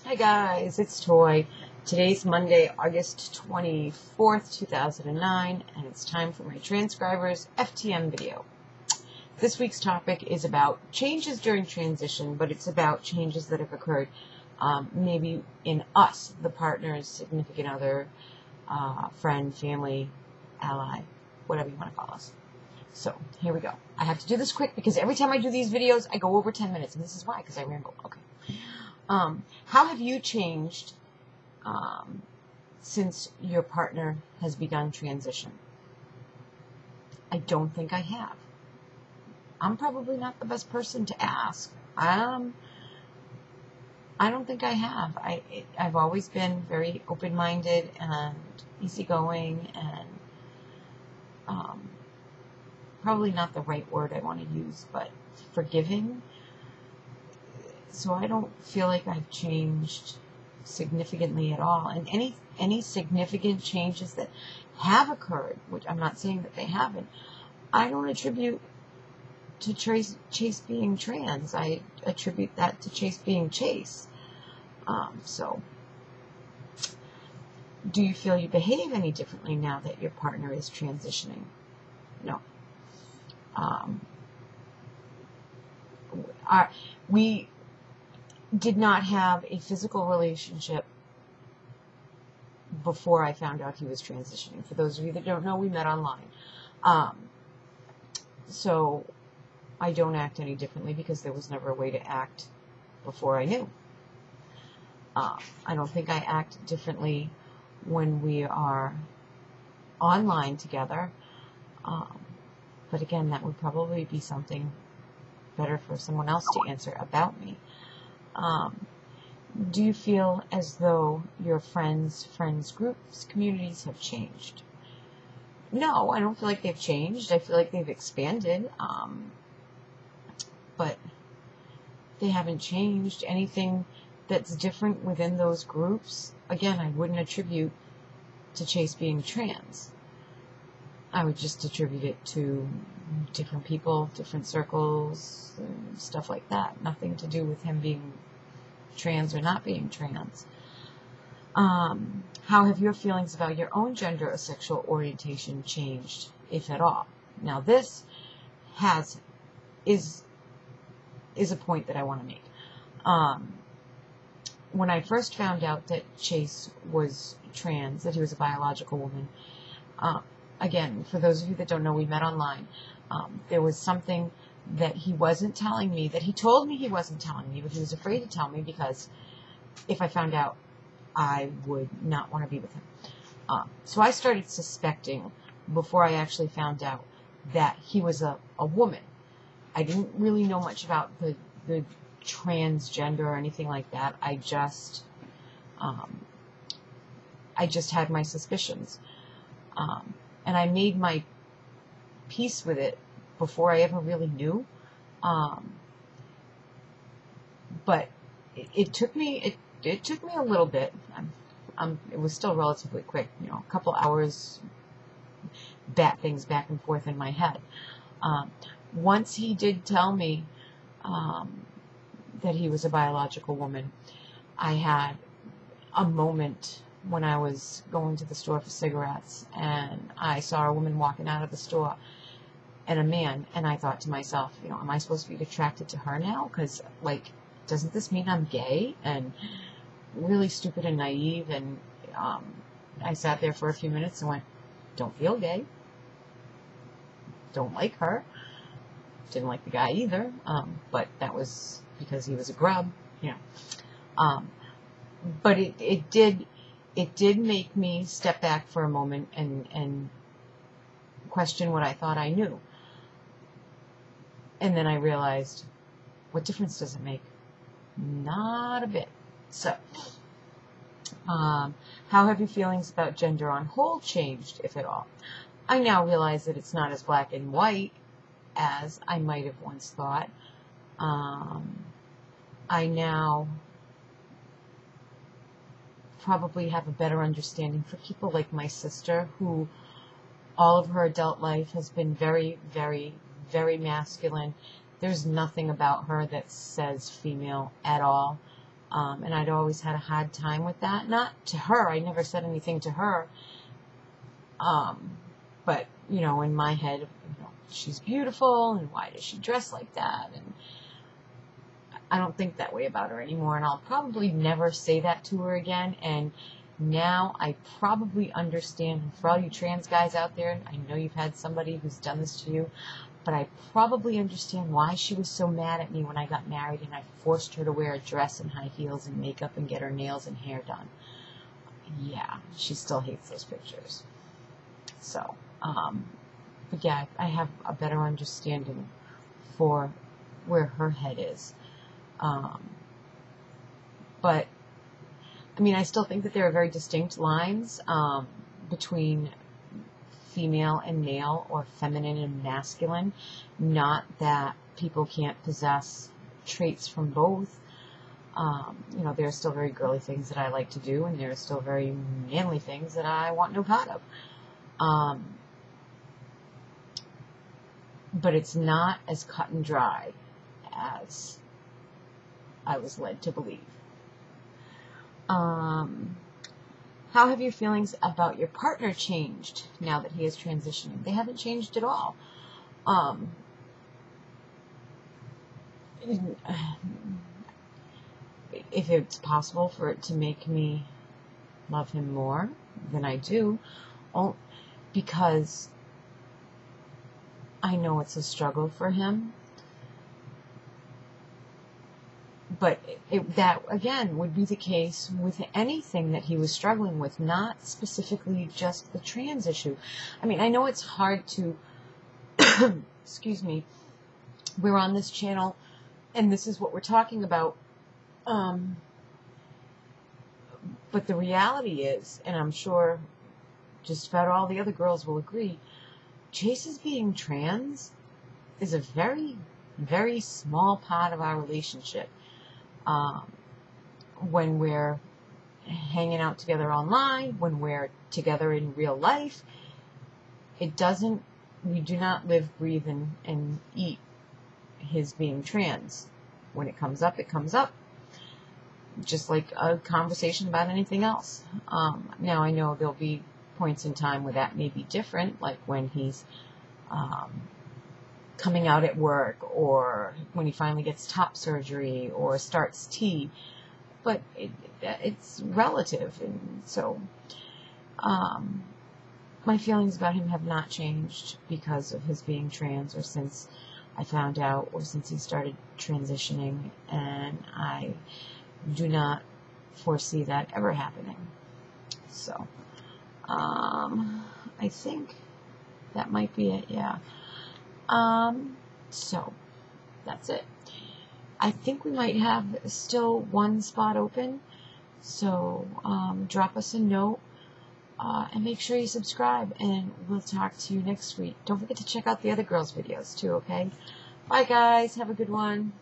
Hi guys, it's Toy. Today's Monday, August 24th, 2009, and it's time for my Transcribers FTM video. This week's topic is about changes during transition, but it's about changes that have occurred maybe in us, the partners, significant other, friend, family, ally, whatever you want to call us. So, here we go. I have to do this quick because every time I do these videos, I go over 10 minutes, and this is why, because I ramble. Okay. How have you changed since your partner has begun transition? I don't think I have. I'm probably not the best person to ask. I don't think I have. I've always been very open-minded and easygoing and probably not the right word I want to use, but forgiving. So I don't feel like I've changed significantly at all. And any significant changes that have occurred, which I'm not saying that they haven't, I don't attribute to Chase being trans. I attribute that to Chase being Chase. So, do you feel you behave any differently now that your partner is transitioning? No. We did not have a physical relationship before I found out he was transitioning. For those of you that don't know, we met online. So I don't act any differently because there was never a way to act before I knew. I don't think I act differently when we are online together. But again, that would probably be something better for someone else to answer about me. Do you feel as though your friends, groups, communities have changed? No, I don't feel like they've changed. I feel like they've expanded, but they haven't changed. Anything that's different within those groups, again, I wouldn't attribute to Chase being trans. I would just attribute it to different people, different circles, stuff like that. Nothing to do with him being trans or not being trans. How have your feelings about your own gender or sexual orientation changed, if at all? Now, this is a point that I want to make. When I first found out that Chase was trans, that he was a biological woman, again, for those of you that don't know, we met online. There was something that he wasn't telling me, that he told me he wasn't telling me, but he was afraid to tell me because if I found out, I would not want to be with him. So I started suspecting, before I actually found out, that he was a woman. I didn't really know much about the transgender or anything like that. I just had my suspicions. And I made my peace with it before I ever really knew. But it took me a little bit. It was still relatively quick, a couple hours, things back and forth in my head. Once he did tell me that he was a biological woman, I had a moment when I was going to the store for cigarettes, and I saw a woman walking out of the store, and a man, and I thought to myself, am I supposed to be attracted to her now? Because, doesn't this mean I'm gay? And really stupid and naive, and I sat there for a few minutes and went, don't feel gay. Don't like her. Didn't like the guy either, but that was because he was a grub, But it did make me step back for a moment and question what I thought I knew. And then I realized, what difference does it make? Not a bit. So, how have your feelings about gender on whole changed, if at all? I now realize that it's not as black and white as I might have once thought. I now probably have a better understanding for people like my sister, who all of her adult life has been very, very, very masculine. There's nothing about her that says female at all. And I'd always had a hard time with that. Not to her. I never said anything to her. But, you know, in my head, you know, she's beautiful, and why does she dress like that? And I don't think that way about her anymore, and I'll probably never say that to her again. And now I probably understand, and for all you trans guys out there, I know you've had somebody who's done this to you, but I probably understand why she was so mad at me when I got married and I forced her to wear a dress and high heels and makeup and get her nails and hair done. Yeah, she still hates those pictures. So, but yeah, I have a better understanding for where her head is. But, I mean, I still think that there are very distinct lines between female and male, or feminine and masculine. Not that people can't possess traits from both. You know, there are still very girly things that I like to do, and there are still very manly things that I want no part of. But it's not as cut and dry as I was led to believe. How have your feelings about your partner changed now that he is transitioning? They haven't changed at all. If it's possible for it to make me love him more than I do, because I know it's a struggle for him. But that, again, would be the case with anything that he was struggling with, not specifically just the trans issue. I mean, I know it's hard to, excuse me, we're on this channel, and this is what we're talking about. But the reality is, and I'm sure just about all the other girls will agree, Chase's being trans is a very, very small part of our relationship. When we're hanging out together online, when we're together in real life, we do not live, breathe, and eat his being trans. When it comes up, it comes up. Just like a conversation about anything else. Now, I know there'll be points in time where that may be different, like when he's coming out at work, or when he finally gets top surgery, or starts T. But it's relative, and so my feelings about him have not changed because of his being trans, or since I found out, or since he started transitioning, and I do not foresee that ever happening. So, I think that might be it, yeah. So, that's it. I think we might have still one spot open, so drop us a note, and make sure you subscribe, and we'll talk to you next week. Don't forget to check out the other girls' videos too, okay? Bye guys, have a good one.